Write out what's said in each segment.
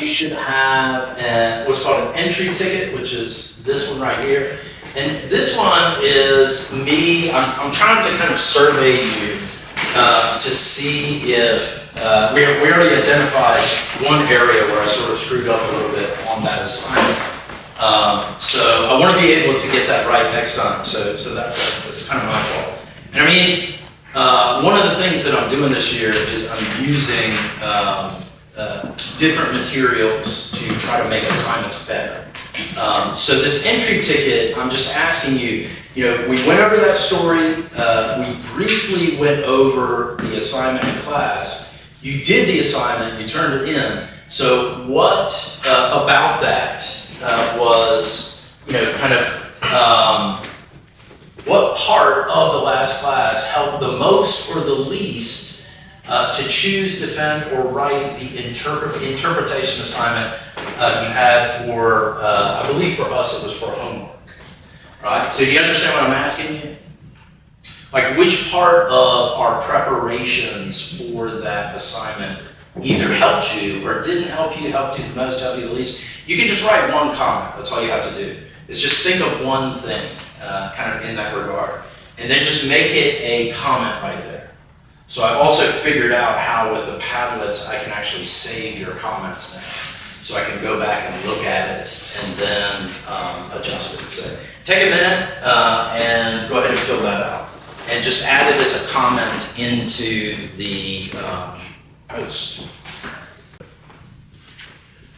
you should have what's called an entry ticket, which is this one right here. And this one is me, I'm trying to kind of survey you to see if, we already identified one area where I sort of screwed up a little bit on that assignment. So I want to be able to get that right next time, so that's kind of my fault. And I mean, one of the things that I'm doing this year is I'm using different materials to try to make assignments better. So this entry ticket, I'm just asking you, we went over that story, we briefly went over the assignment in class, you did the assignment, you turned it in, so what about that was, what part of the last class helped the most or the least to choose, defend, or write the interpretation assignment you had for, I believe for us it was for homework, right? So do you understand what I'm asking you? Like which part of our preparations for that assignment either helped you or didn't help you, helped you the most, helped you the least? You can just write one comment, that's all you have to do. Is just think of one thing kind of in that regard. And then just make it a comment right there. So I've also figured out how with the Padlets I can actually save your comments now. So I can go back and look at it and then adjust it. So take a minute and go ahead and fill that out. And just add it as a comment into the post.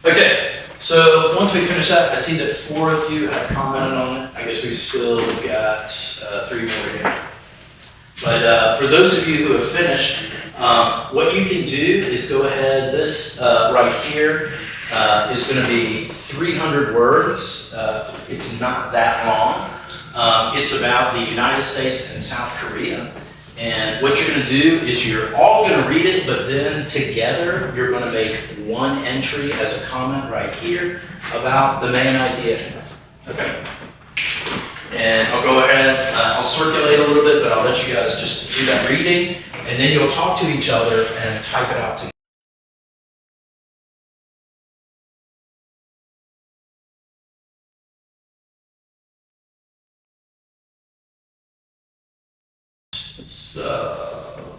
Okay, so once we finish that, I see that 4 of you have commented on it. I guess we still got 3 more here. But for those of you who have finished, what you can do is go ahead, this right here is going to be 300 words. It's not that long. It's about the United States and South Korea. And what you're going to do is you're all going to read it, but then together you're going to make one entry as a comment right here about the main idea. Okay. And I'll go ahead, I'll circulate a little bit, but I'll let you guys just do that reading, and then you'll talk to each other and type it out together.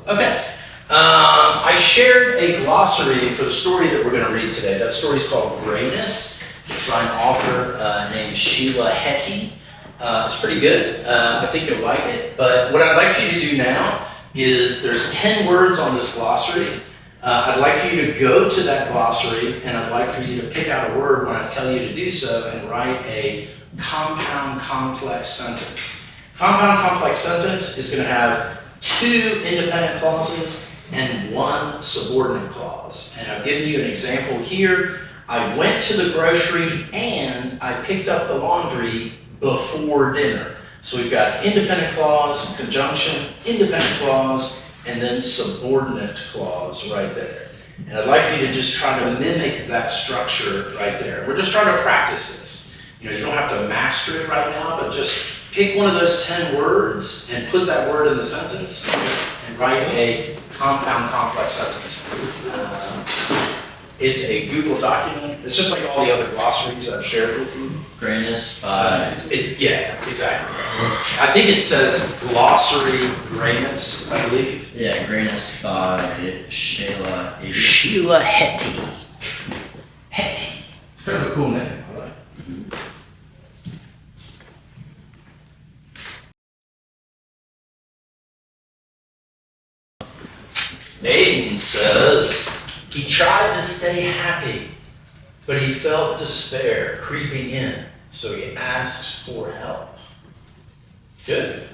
Okay, I shared a glossary for the story that we're going to read today. That story is called Grayness. It's by an author named Sheila Heti. It's pretty good. I think you'll like it. But what I'd like for you to do now is there's 10 words on this glossary. I'd like for you to go to that glossary, and I'd like for you to pick out a word when I tell you to do so and write a compound complex sentence. Compound complex sentence is going to have 2 independent clauses and 1 subordinate clause. And I've given you an example here. I went to the grocery and I picked up the laundry before dinner. So we've got independent clause, conjunction, independent clause, and then subordinate clause right there. And I'd like for you to just try to mimic that structure right there. We're just trying to practice this. You don't have to master it right now, but just pick one of those 10 words and put that word in the sentence and write a compound complex sentence. It's a Google document. It's just like all the other glossaries I've shared with you. Grayness by... yeah, exactly. I think it says glossary Grayness, I believe. Yeah, Grayness by Sheila. Sheila Heti. Heti. It's kind of a cool name, I like. Aiden says, he tried to stay happy, but he felt despair creeping in, so he asked for help. Good.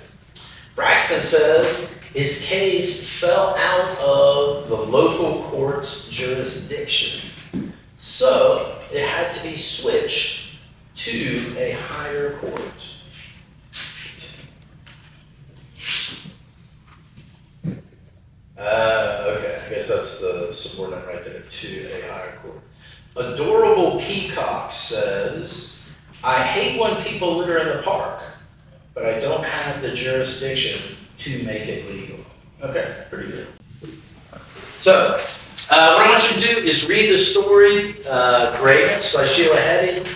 Braxton says, his case fell out of the local court's jurisdiction, so it had to be switched to a higher court. Okay, I guess that's the subordinate right there, to a higher court. Adorable Peacock says, I hate when people litter in the park, but I don't have the jurisdiction to make it legal. Okay, pretty good. So, What I want you to do is read the story, Grayness by Sheila Heti.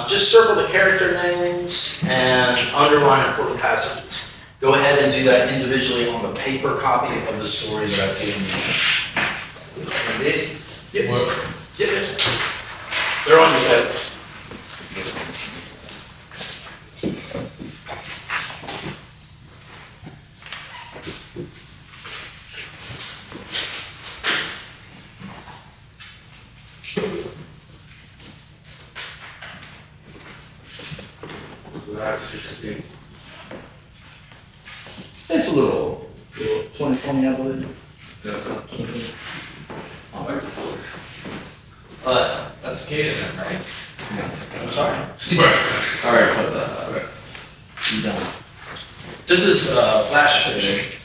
Just circle the character names and underline important passages. Go ahead and do that individually on the paper copy of the story that I've given you. Yep. They're on your tables. Last 16. It's a little 2020, I believe. That's Kate then, right? I'm sorry. Sorry about that. You don't. This is flash fiction.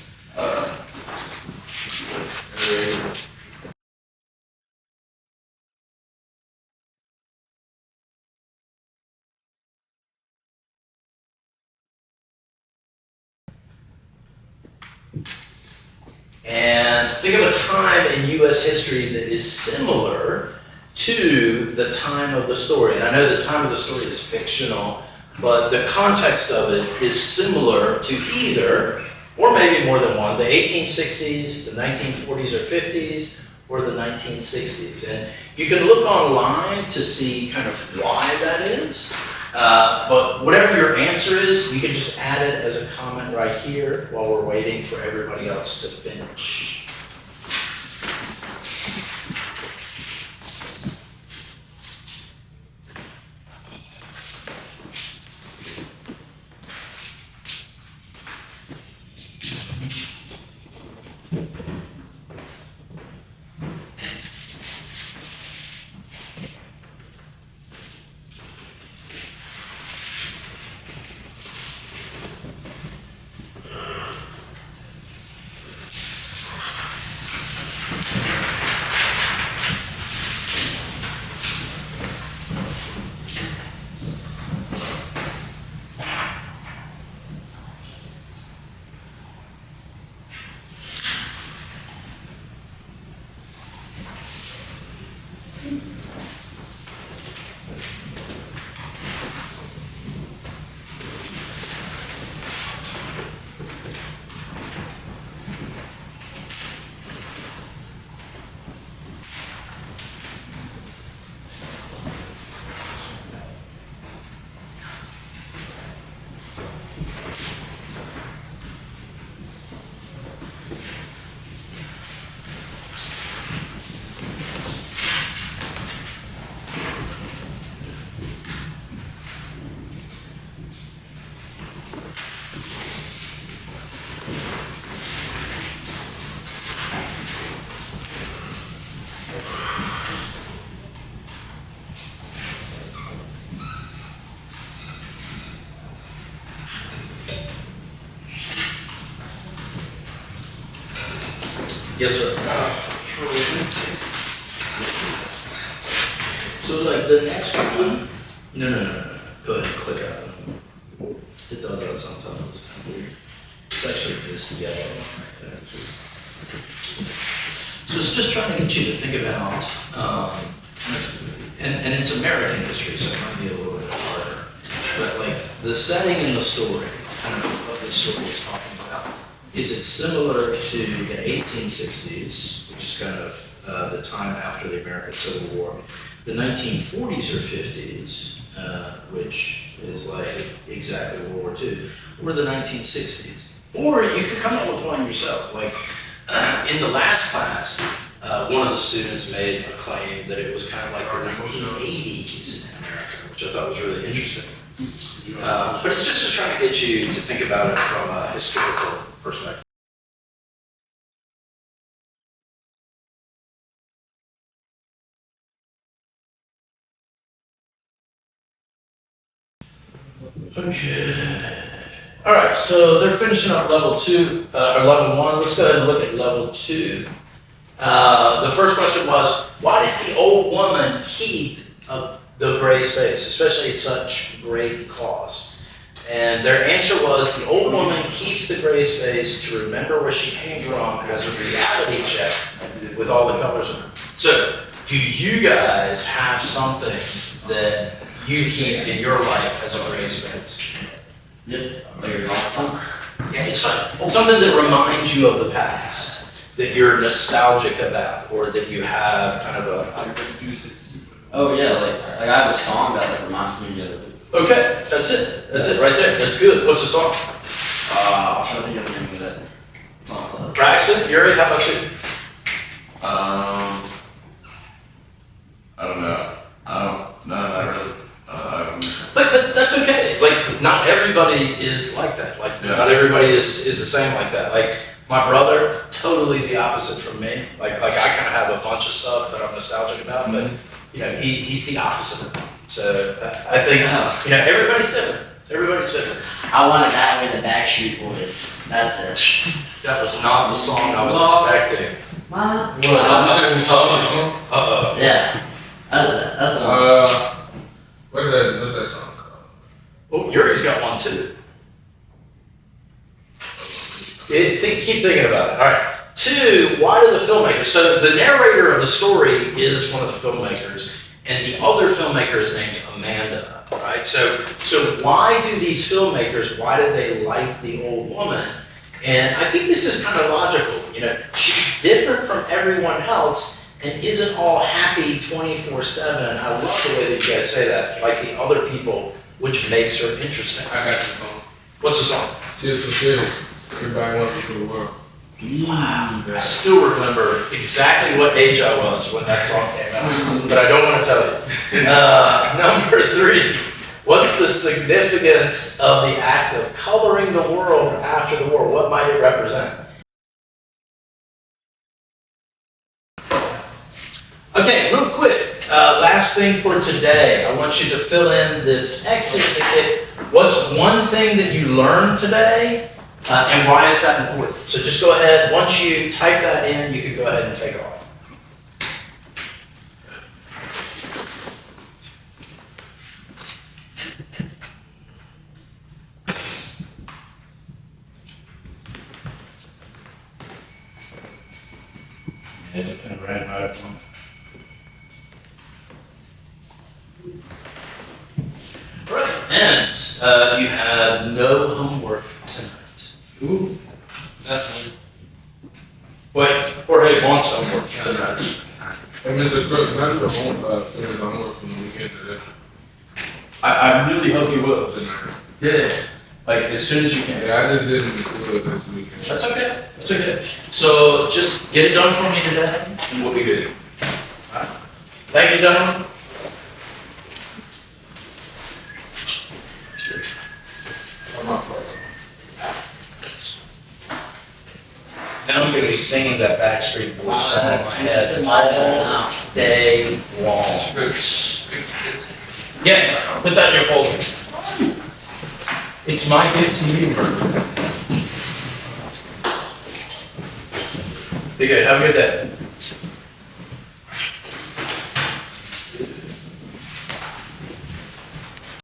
And think of a time in U.S. history that is similar to the time of the story. And I know the time of the story is fictional, but the context of it is similar to either, or maybe more than one, the 1860s, the 1940s or 50s, or the 1960s. And you can look online to see kind of why that is. But whatever your answer is, you can just add it as a comment right here while we're waiting for everybody else to finish. Yes, sir. So like the next one, no. Go ahead and click out. It does that sometimes. It's actually this yellow right there. So it's just trying to get you to think about, and it's American history, so it might be a little bit harder. But like the setting in the story, kind of what this story is talking about, is it similar to the 1860s, which is kind of the time after the American Civil War, the 1940s or 50s, which is like exactly World War II, or the 1960s. Or you could come up with one yourself. Like in the last class, one of the students made a claim that it was kind of like the 1980s in America, which I thought was really interesting. But it's just to try to get you to think about it from a historical perspective. Okay. All right, so they're finishing up level 2, or level 1. Let's go ahead and look at level 2. The first question was, why does the old woman keep the gray space, especially at such great cost? And their answer was the old woman keeps the gray space to remember where she came from as a reality check with all the colors in it. So, do you guys have something that you keep in your life as a gray space? Yep. Like your awesome. Yeah, it's like something that reminds you of the past, that you're nostalgic about, or that you have kind of a... Oh yeah, like I have a song that like reminds me of it. Okay, that's it. That's it right there. That's good. What's the song? I'm trying to think of the name of that song. Braxton, Yuri, how about you? I don't know. Not really. But that's okay. Like, not everybody is like that. Like, Yeah. not everybody is the same like that. Like, my brother, totally the opposite from me. Like I kind of have a bunch of stuff that I'm nostalgic about, but, you know, he's the opposite of me. So, I think, you know, everybody's different. Everybody's different. I wanted that way the Backstreet Boys. That's it. That was not the song I was expecting. What? Uh-oh. Yeah. That's the one. What's that song called? Oh, Yuri's got one too. Keep thinking about it. All right. 2, why do the filmmakers? So the narrator of the story is one of the filmmakers, and the other filmmaker is named Amanda. Right. So why do these filmmakers? Why do they like the old woman? And I think this is kind of logical. You know, she's different from everyone else and isn't all happy 24/7. I love the way that you guys say that, like the other people, which makes her interesting. I got this song. What's the song? Tears for Fears. Everybody wants to the world. I still remember exactly what age I was when that song came out, but I don't want to tell you. Number 3, what's the significance of the act of coloring the world after the war? What might it represent? Okay, real quick, last thing for today. I want you to fill in this exit ticket. What's one thing that you learned today, and why is that important? So just go ahead, once you type that in, you can go ahead and take off. Right, and you have no homework tonight. Ooh. That's one. Wait, Jorge wants homework tonight. Hey, Mr. Crook, that's the homework from the weekend today. I really hope you will. Tonight. Yeah, like as soon as you can. Yeah, I just didn't do it this weekend. That's okay. That's okay. So just get it done for me today, and we'll be good. All right. Thank you, gentlemen. I'm not close. And I'm going to be singing that Backstreet Boys song in my head It's in my phone now. all day long. Yeah, put that in your folder. It's my gift to you. Be good. Have a good day.